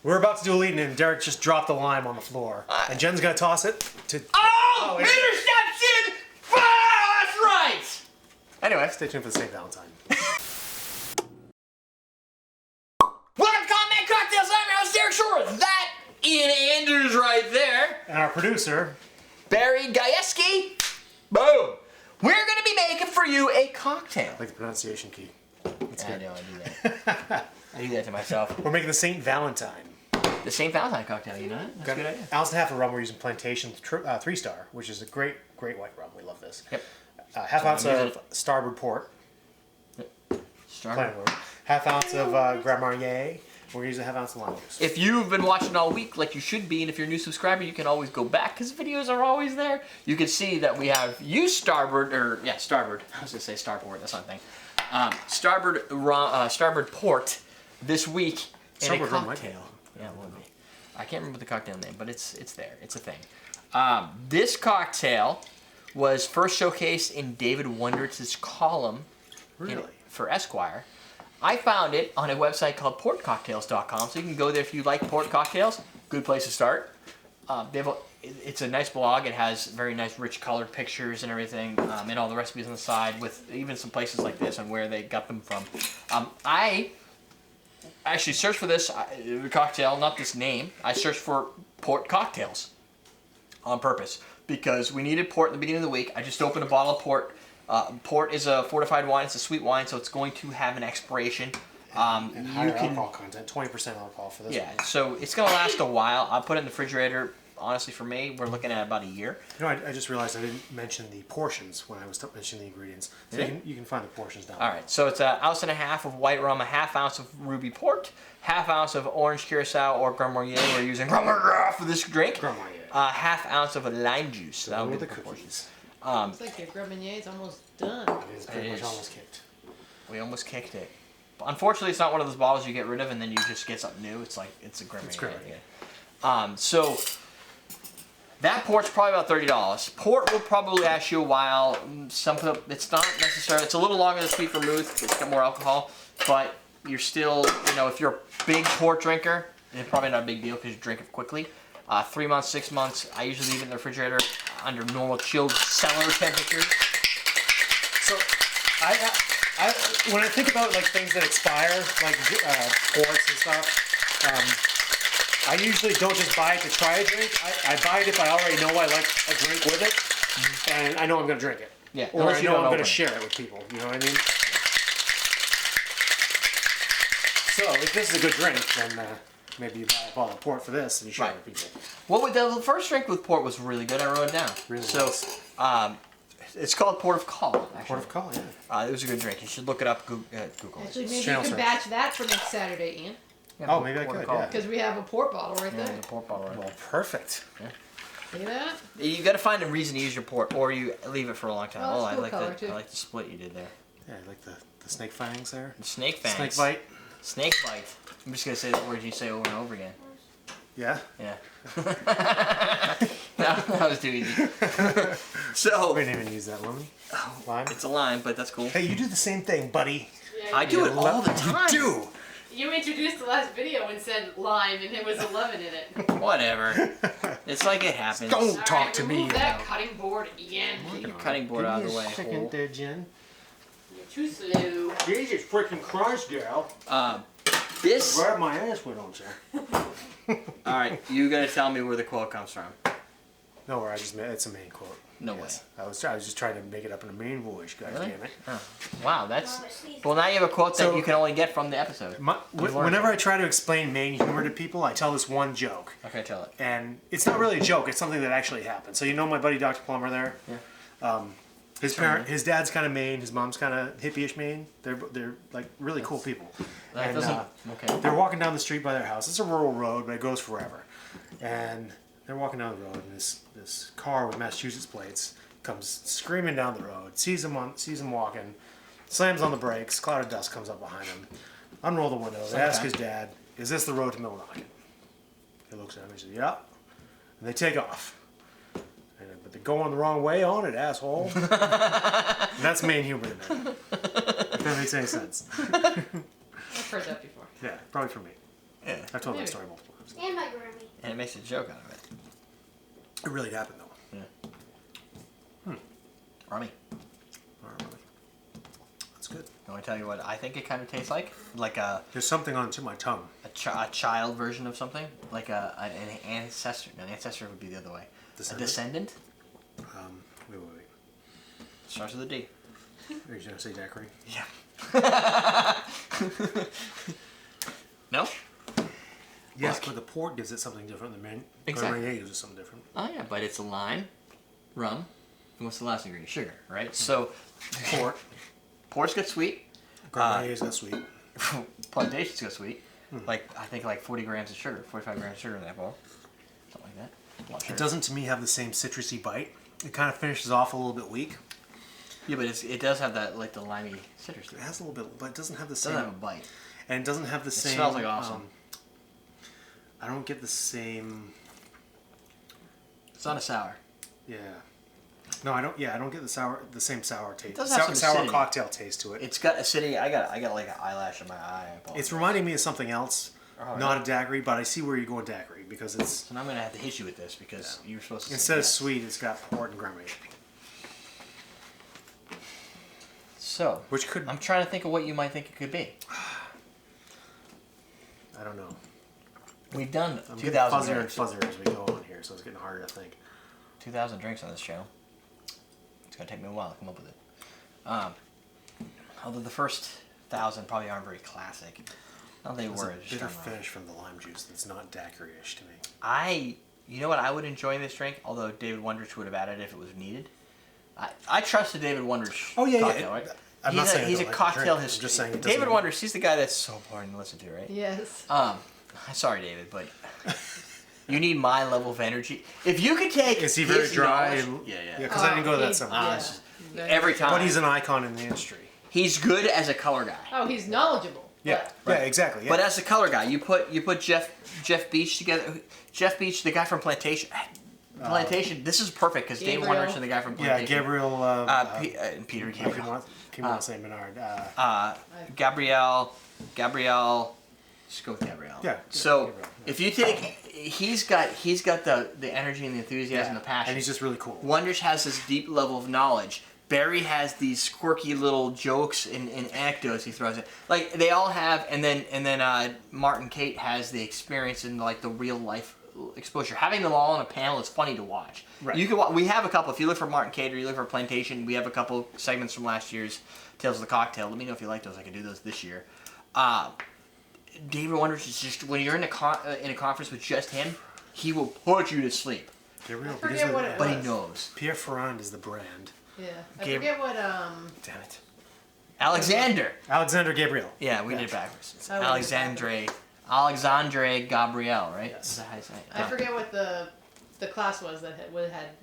We're about to do a lead-in, and Derrick just dropped the lime on the floor. And Jen's gonna toss it to... Oh! Interception! Oh, that's right! Anyway, stay tuned for the Saint Valentine. Welcome to Combat Cocktails. I'm your host, Derrick Schommer. That Ian Andrews right there. And our producer... Barry Gajewski. Boom. We're going to be making for you a cocktail. I like the pronunciation key. That's I good. know, I do that. I do that to myself. We're making the Saint Valentine. The Saint Valentine cocktail, you know that? That's Got a good idea. ounce and a half of rum. We're using Plantation 3-star, which is a great white rum. We love this. Yep. Half ounce of Starboard port. Starboard. Half ounce of Grand Marnier. We're using half ounce of lime juice. If you've been watching all week like you should be, and if you're a new subscriber, you can always go back because videos are always there. You can see that we have used Starboard. I was going to say Starboard, that's not a thing. Starboard port this week in a cocktail. Yeah, it would be. I can't remember the cocktail name, but it's there. It's a thing. This cocktail was first showcased in David Wondrich's column for Esquire. I found it on a website called portcocktails.com, so you can go there if you like port cocktails. Good place to start. It's a nice blog. It has very nice, rich, colored pictures and everything, and all the recipes on the side, with even some places like this and where they got them from. I actually searched for this cocktail, not this name. I searched for port cocktails on purpose because we needed port in the beginning of the week. I just opened a bottle of port. Port is a fortified wine. It's a sweet wine, so it's going to have an expiration. And higher alcohol content, 20% alcohol for this one. Yeah, so it's going to last a while. I'll put it in the refrigerator. Honestly, for me, we're looking at about a year. You know, I just realized I didn't mention the portions when I was mentioning the ingredients. So you can find the portions down there. All right, so it's an ounce and a half of white rum, a half ounce of ruby port, half ounce of orange curacao or Grand Marnier. We're using Grand Marnier for this drink. Grand Marnier. Half ounce of lime juice. So that would be the cookies. It's like your Grand Marnier is almost done. It is pretty much almost kicked. We almost kicked it. But unfortunately, it's not one of those bottles you get rid of and then you just get something new. It's like, it's a Grand Marnier. Yeah. So that port's probably about $30. Port will probably last you a while. It's not necessary. It's a little longer than sweet vermouth. It's got more alcohol, but you're still, if you're a big port drinker, it's probably not a big deal because you drink it quickly. 3 months, 6 months. I usually leave it in the refrigerator under normal chilled cellar temperatures. So, when I think about like things that expire, like ports and stuff, I usually don't just buy it to try a drink. I buy it if I already know I like a drink with it, and I know I'm going to drink it. Yeah. Or I know I'm going to share it with people. You know what I mean? So, if this is a good drink, then maybe you buy a bottle of port for this and you share it with people. Well, the first drink with port was really good. I wrote it down. Really nice. It's called Port of Call, actually. Port of Call, yeah. It was a good drink. You should look it up. Google. Actually, maybe you can batch that for next Saturday, Ian. Yeah, maybe I could, yeah. Because we have a port bottle right there. The port bottle right Well, perfect. there. See that? You got to find a reason to use your port, or you leave it for a long time. Oh, I cool like color, too. I like the split you did there. Yeah, I like the snake fangs there. The snake fangs. Snake bite. Snake bite. I'm just gonna say the words you say over and over again. Yeah? Yeah. that was too easy. So We didn't even use that lemon. Lime. it's a lime, but that's cool. Hey, you do the same thing, buddy. Yeah, I do it all the time. You do. You introduced the last video and said lime, and there was a lemon in it. Whatever. It's like it happens. Don't talk to me. Remove that cutting board, Ian. Get your cutting board out of the way. Second there, Jen. You're too slow. Jesus freaking Christ, girl. This. Grab my ass, why don't you? All right, you gotta tell me where the quote comes from. No, where it's a main quote. No way. I was just trying to make it up in a main voice, guys. Really? Damn it. Oh. Wow, that's. Well, now you have a quote that you can only get from the episode. Whenever I try to explain Maine humor to people, I tell this one joke. Okay, tell it. And it's not really a joke. It's something that actually happened. So you know my buddy Dr. Plummer there? Yeah. His dad's kind of Maine. His mom's kind of hippie-ish Maine. They're like really cool people. That And they're walking down the street by their house. It's a rural road, but it goes forever. And they're walking down the road, and this car with Massachusetts plates comes screaming down the road, sees him walking, slams on the brakes. Cloud of dust comes up behind him. Unroll the window. They ask his dad, "Is this the road to Millinocket?" He looks at him and says, "Yeah." And they take off. But they're going the wrong way on it, asshole. That's Maine humor to me. If that makes any sense. I've heard that before. Yeah, probably for me. Yeah. I've told that story multiple times. it makes a joke out of it. It really happened though. Rummy. That's good. I want to tell you what I think it kind of tastes like There's something on the tip of my tongue. a child version of something, like an ancestor. No, an ancestor would be the other way. Descendant? A descendant. Wait. Starts with a D. Are you gonna say daiquiri? Yeah. No? Yes, Look. but the port gives it something different. The Exactly. marnier gives it something different. Oh yeah, but it's lime, rum, and what's the last ingredient? Sugar, right? So, port's got sweet. Marnier's got sweet. Plantation's got sweet. Like I think like 40 grams of sugar, 45 grams of sugar in that bowl, something like that. A lot of It sugar. doesn't, to me, have the same citrusy bite. It kind of finishes off a little bit weak. Yeah, but it does have that like the limey citrus to It it. has a little bit, but it doesn't have the It same. doesn't have a bite. And it doesn't have the same. smells like awesome. I don't get the same. It's not a sour. Yeah. No, I don't. Yeah, I don't get the same sour taste. does have some sour acidity. cocktail taste to it. It's got acidity. I got like an eyelash in my eye. I apologize. It's reminding me of something else. Oh, Not yeah. a daiquiri, but I see where you're going daiquiri because it's So now I'm gonna have to hit you with this because you were supposed to. say instead of yes. sweet, it's got port and Grand Marnier. So, Which could I'm trying to think of what you might think it could be. I don't know. We've done I'm getting 2,000 fuzzier and drinks. fuzzier as we go on here, so it's getting harder to think. 2,000 drinks on this channel. It's gonna take me a while to come up with it. Although the first 1,000 probably aren't very classic. No, they There's were. a just bitter don't know. finish from the lime juice that's not daiquiri-ish to me. You know what I would enjoy in this drink, although David Wondrich would have added it if it was needed. I trust the David Wondrich cocktail, right? I'm not saying I he's don't a like the cocktail drink. I'm history. just saying it David doesn't- Wondrich, he's the guy that's so boring to listen to, right? Yes. Sorry, David, but you need my level of energy. If you could take Is he very his dry? knowledge- And, yeah. because I didn't go to that he- seminar. yeah. Every time. But he's an icon in the industry. He's good as a color guy. Oh, he's knowledgeable. Yeah, but- yeah, exactly. Yeah. But as a color guy, you put Jeff Beach together. Jeff Beach, the guy from Plantation. Plantation. This is perfect because David Gabriel. Wondrich and the guy from yeah, Plantation. Gabriel. And Peter Can Gabriel. you want to say Menard? Gabrielle. Just go with Gabrielle. Yeah, So Gabriel, yeah. if you take, he's got the energy and the enthusiasm, the passion. and he's just really cool. Wondrich has this deep level of knowledge. Barry has these quirky little jokes and anecdotes he throws in. Like they all have, and then Martin Kate has the experience and like the real life exposure. Having them all on a panel is funny to watch. Right. You can we have a couple. If you look for Martin Kate or you look for Plantation, we have a couple segments from last year's Tales of the Cocktail. Let me know if you like those. I can do those this year. David Wondrich is just when you're in a conference with just him, he will put you to sleep. Gabriel, I forget because what it But he was. knows. Pierre Ferrand is the brand. Yeah. I Gab- forget what Damn it. Alexander. Alexander Gabriel. Yeah, we did it backwards. It's Oh, we did it Alexandre Gabriel, right? Yes. Is that how you say it? I forget what the class was that had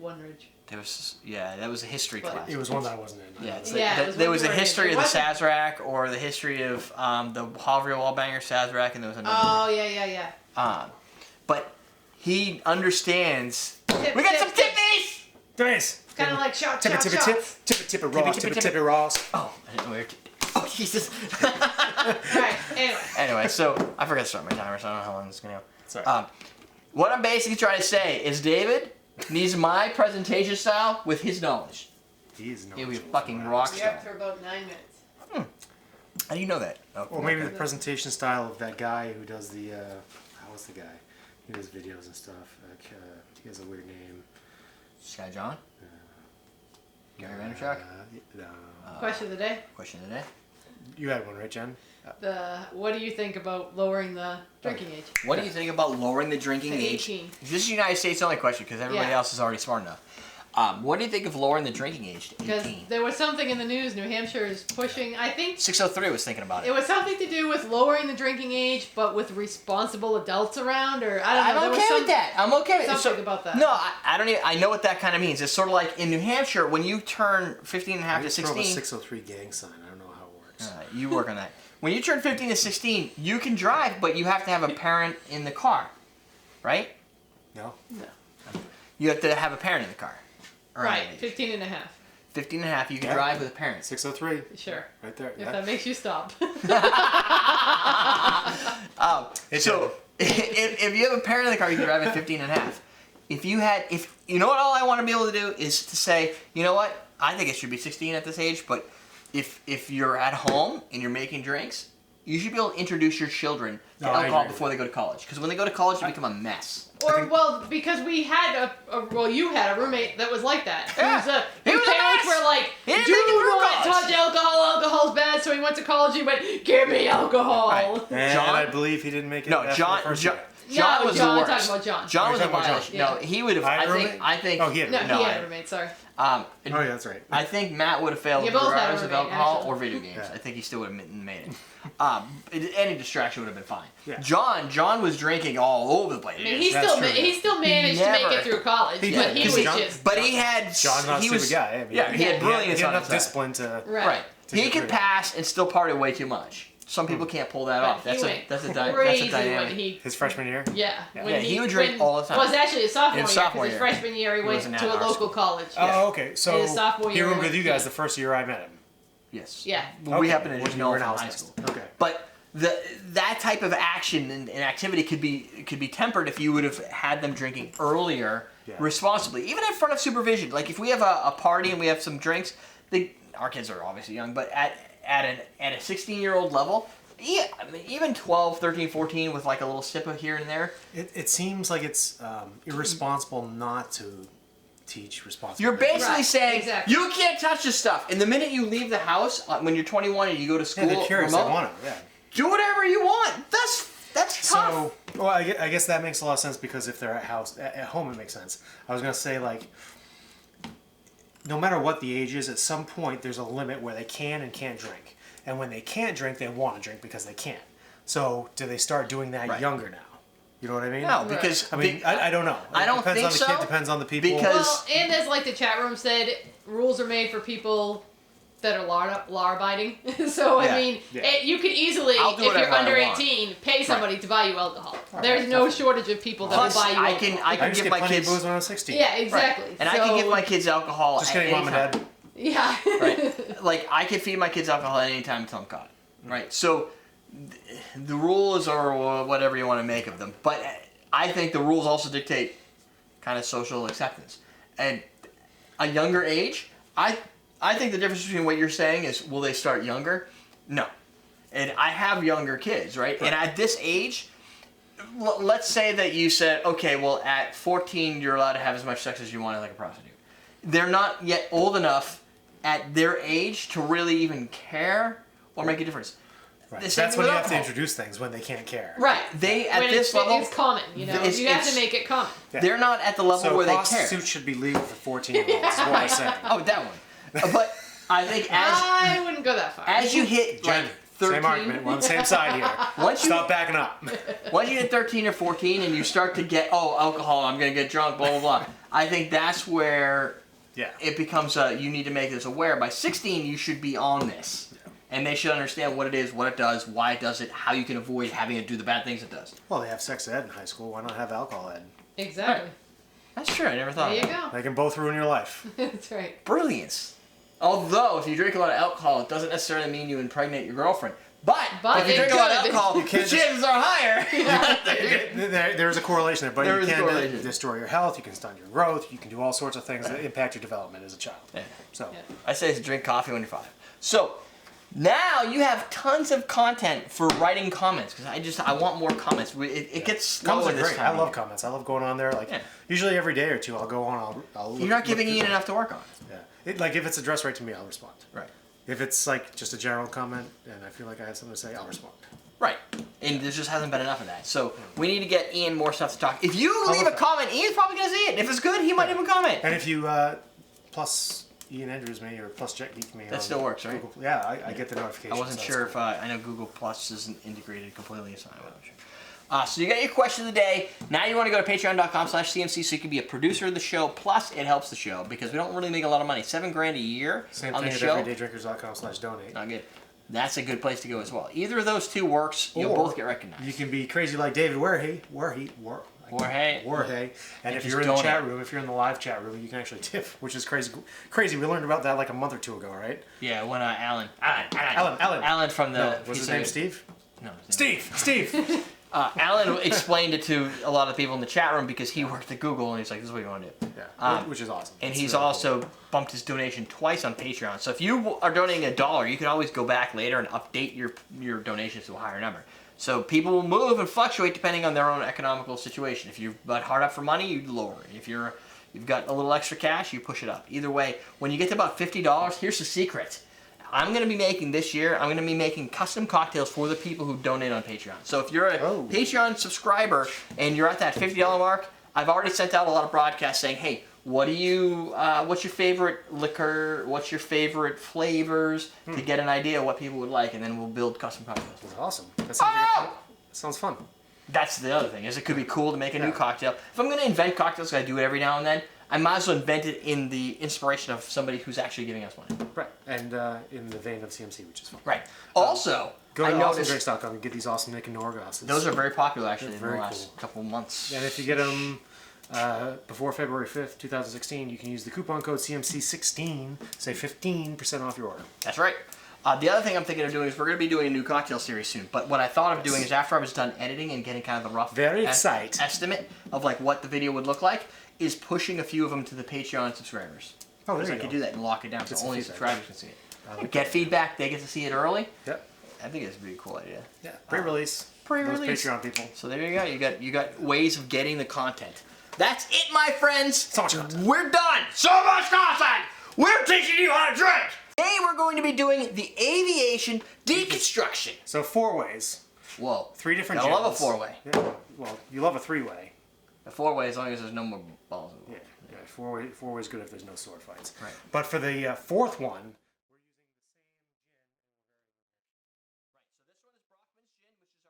Wondrich. There was that was a history But- class. It was one that I wasn't in. Yeah, it's Yeah, it was there when was you a were in it. history It of the wasn't- Sazerac or the history of the Havre Wallbanger Sazerac, and there was another. Oh yeah. But he understands. Tip, We got tip, some tip. tippies. Nice. It's kind of like shot, Tip it, shot, tip it, shots. tip it, Ross. Tip it, Tip it, tip it. Ross. Oh, I didn't know where. Oh Jesus. Right. Anyway. Anyway, so I forgot to start my timer, so I don't know how long this is gonna go. Sorry. What I'm basically trying to say is David needs my presentation style with his knowledge. He is no. He'll be a fucking rock We're star. up for about 9 minutes. How do you know that? Oh, Or maybe the presentation style of that guy who does the. What's the guy? He does videos and stuff. He has a weird name. Sky John? Gary Vaynerchuk? Question of the day. Question of the day. You had one, right, Jen? What do you think about lowering the drinking age? What do you think about lowering the drinking To age? 18. This is United States only question because everybody Yeah. else is already smart enough. What do you think of lowering the drinking age to Because 18? there was something in the news. New Hampshire is pushing. I think 603 was thinking about it it. was something to do with lowering the drinking age, but with responsible adults around, or I don't know. I'm there was okay with that. I'm okay with something about that. No, I don't even. I know what that kind of means. It's sort of like in New Hampshire when you turn 15 and a half to Throw up a 16. 603 gang sign. I don't know how it works. You work on that. When you turn 15 to 16, you can drive, but you have to have a parent in the car, right? No? You have to have a parent in the car. around Right, that age. 15 and a half. 15 and a half, you can Yeah. drive with a parent. 603. Sure. Right there. If Yeah. that makes you stop. It So, if you have a parent in the car, you can drive at 15 and a half. If you know what, all I want to be able to do is to say, you know what, I think it should be 16 at this age, but if you're at home and you're making drinks, you should be able to introduce your children to alcohol before they go to college. Because when they go to college, they become a mess. Or, because we had you had a roommate that was like that. Yeah. His parents were like, do not touch alcohol, alcohol's bad, so he went to college, he went, give me alcohol. Right. And John, I believe he didn't make it. No, John was the worst. talking about John. John was a violation. Yeah. No, he would have, I think. Oh, he had a roommate. He had a roommate, sorry. oh, yeah, that's right. I think Matt would have failed You both had a regardless of roommate, alcohol actually. or video games. Yeah. I think he still would have made it. Any distraction would have been fine. Yeah. John was drinking all over the place. I mean, he still managed to make it through college, He but did, he 'cause was John- just... But he had. John's not a he stupid was, guy. I mean, yeah, he had brilliance he had on enough his side. discipline to... Right. He could pass and still party way too much. Some people can't pull that off. That's a dynamic. His freshman year? Yeah. Yeah, he would drink all the time. Well, it was actually his sophomore year, sophomore because his year. freshman year he went wasn't to at a our local school. college. Oh, okay. So his sophomore he year roomed he with you went- guys the first year I met him. Yes. Yeah. Well, we Okay. happen to When just you know were him in from house high next. school. Okay. But that type of action and activity could be tempered if you would have had them drinking earlier, responsibly, even in front of supervision. Like if we have a party and we have some drinks, our kids are obviously young, but at a 16-year-old level, I mean, even 12, 13, 14 with like a little sip of here and there. It seems like it's irresponsible not to teach responsibility. You're basically saying, exactly. you can't touch this stuff. And the minute you leave the house, when you're 21 and you go to school, Yeah, they're curious. remote, They want it. Yeah. do whatever you want. That's tough. So, well, I guess that makes a lot of sense because if they're at home, it makes sense. I was gonna say like, no matter what the age is, at some point there's a limit where they can and can't drink, and when they can't drink, they want to drink because they can't. So, do they start doing that younger now? You know what I mean? No, because I mean, I don't know. I don't depends think on the so, kid, depends on the people. because- Well, and as like the chat room said, rules are made for people that are law abiding. So Yeah. I mean, Yeah. you could easily, I'll do if you're whatever I under want. 18, pay somebody to buy you alcohol. Right. There's no shortage of people that Plus, will buy you I alcohol. can I give just get my plenty kids. of booze when I was 16. Yeah, exactly. And I can give my kids alcohol Just at kidding, any mom and time. dad. Yeah. Right? Like I can feed my kids alcohol at any time until I'm caught. Right? So the rules are whatever you want to make of them, but I think the rules also dictate kind of social acceptance. And a younger age, I think the difference between what you're saying is, will they start younger? No. And I have younger kids, right? And at this age, let's say that you said, okay, well, at 14, you're allowed to have as much sex as you want like a prostitute. They're not yet old enough at their age to really even care or make a difference. Right. The same That's thing when you with have to alcohol. introduce things when they can't care. Right. They, at When this level, it's common, you know. it's- You have it's- to make it common. Yeah. they're not at the level So where they care. prostitutes should be legal for 14-year-olds. Is what I'm saying. Oh, that one. But I think I wouldn't go that far. as you hit like Jen, 13, same argument. We're on the same side here. Once you Stop backing up. once you hit 13 or 14 and you start to get, alcohol, I'm gonna get drunk, blah blah blah. I think that's where Yeah. it becomes you need to make this aware. By 16, you should be on this. And they should understand what it is, what it does, why it does it, how you can avoid having it do the bad things it does. Well, they have sex ed in high school. Why not have alcohol ed? Exactly. That's true. I never thought There of you that. go. They can both ruin your life. That's right. Brilliance. Although, if you drink a lot of alcohol, it doesn't necessarily mean you impregnate your girlfriend. But if you it drink a lot of could. alcohol, the can't just- chances are higher. There's a correlation there, but There you is a can correlation. destroy your health. You can stunt your growth. You can do all sorts of things that impact your development as a child. Yeah. So, Yeah. I say to drink coffee when you're 5. So now you have tons of content for writing comments because I want more comments. It gets slow comments are in this great. time. I of love year. comments. I love going on there. Like Yeah. usually every day or two, I'll go on. I'll look, You're not giving look Ian through- enough to work on. Yeah. Like if it's addressed right to me, I'll respond. Right. If it's like just a general comment and I feel like I have something to say, I'll respond. Right. And there just hasn't been enough of that. So we need to get Ian more stuff to talk. If you I'll leave a look at it. comment, Ian's probably going to see it. If it's good, he might even comment. And if you plus Ian Andrews me or plus Jet Geek me, That on still works, right? Google, yeah, I get the notification. I wasn't so sure that's if I know Google Plus isn't integrated completely, so I wasn't sure. So you got your question of the day. Now you want to go to patreon.com/CMC so you can be a producer of the show. Plus, it helps the show because we don't really make a lot of money. $7,000 a year Same on thing the at show. everydaydrinkers.com/donate. Not good. That's a good place to go as well. Either of those two works. You'll Or both get recognized. You can be crazy like David Warhay. And if just you're in the donate. chat room, if you're in the live chat room, you can actually tip, which is crazy. Crazy. We learned about that like a month or two ago, right? Yeah, when Alan Alan from the. Was his name Steve? No. his name- Steve. Alan explained it to a lot of people in the chat room because he worked at Google, and he's like, "This is what you want to do." Yeah, which is awesome. And It's he's really also cool. bumped his donation twice on Patreon. So if you are donating $1, you can always go back later and update your donations to a higher number. So people will move and fluctuate depending on their own economical situation. If you've got hard up for money, you lower it. If you've got a little extra cash, you push it up. Either way, when you get to about $50, here's the secret. I'm going to be making this year, I'm going to be making custom cocktails for the people who donate on Patreon. So if you're a Patreon subscriber and you're at that $50 mark, I've already sent out a lot of broadcasts saying, hey, what's your favorite liquor? What's your favorite flavors? To get an idea of what people would like, and then we'll build custom cocktails. That's awesome. That sounds fun. That's the other thing, is it could be cool to make a new cocktail. If I'm going to invent cocktails, I do it every now and then, I might as well invent it in the inspiration of somebody who's actually giving us money. Right, and in the vein of CMC, which is fun. Right. Also, Go I to noticed awesomedrinks.com and get these awesome Nick and Nora glasses. those are very popular actually They're in the very last cool. couple months. And if you get them before February 5th, 2016, you can use the coupon code CMC16, save 15% off your order. That's right. The other thing I'm thinking of doing is we're going to be doing a new cocktail series soon. But what I thought of doing is after I was done editing and getting kind of the rough estimate of like what the video would look like, is pushing a few of them to the Patreon subscribers. Oh, there Because you I go. could do that and lock it down Get so some only feedback. subscribers can see it. Like Get that. feedback, they get to see it early. Yep. I think it's a pretty cool idea. Yeah. Pre-release. Pre-release. Those Patreon people. So there you go. You got ways of getting the content. That's it, my friends. So much content. We're done. So much content. We're teaching you how to drink. Today we're going to be doing the aviation deconstruction. So 4 ways. Whoa. 3 different Gotta love a gins. 4-way. Yeah. Well, you love a 3-way. A 4-way as long as there's no more balls. Yeah. 4-way is good if there's no sword fights. Right. But for the 4th one,